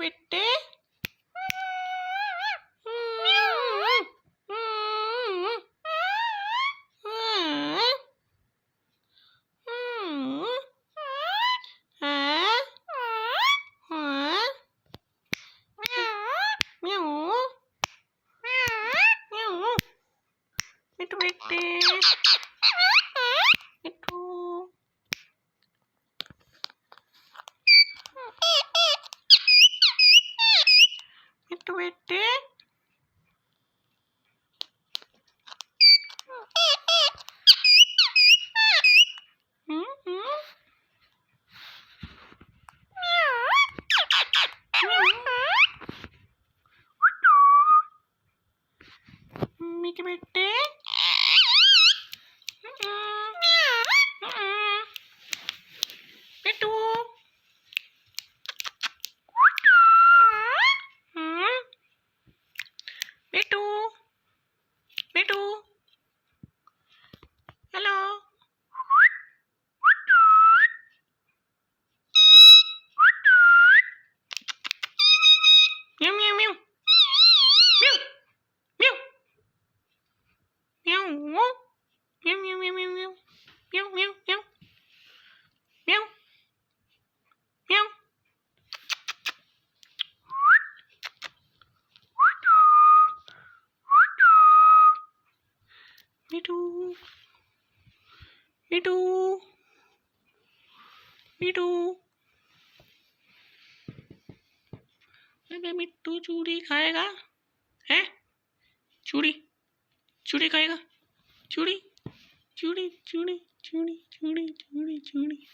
बेटे। मिट्टू बेटे। मिट्टू बेटे। मिट्टू। मिट्टू बेटे। मिट्टू बेटे। मिट्टू। मिट्टू। मिट्टू। हेलो। म्याऊ म्याऊ म्याऊ। म्याऊ म्याऊ। म्याऊ म्याऊ म्याऊ म्याऊ म्याऊ म्याऊ म्याऊ म्याऊ म्याऊ म्याऊ। मिट्टू। मिट्टू। मिट्टू। अबे मिट्टू चूड़ी खाएगा? हैं? चूड़ी चूड़ी खाएगा? चूड़ी चूड़ी चूड़ी चूड़ी चूड़ी चूड़ी चूड़ी।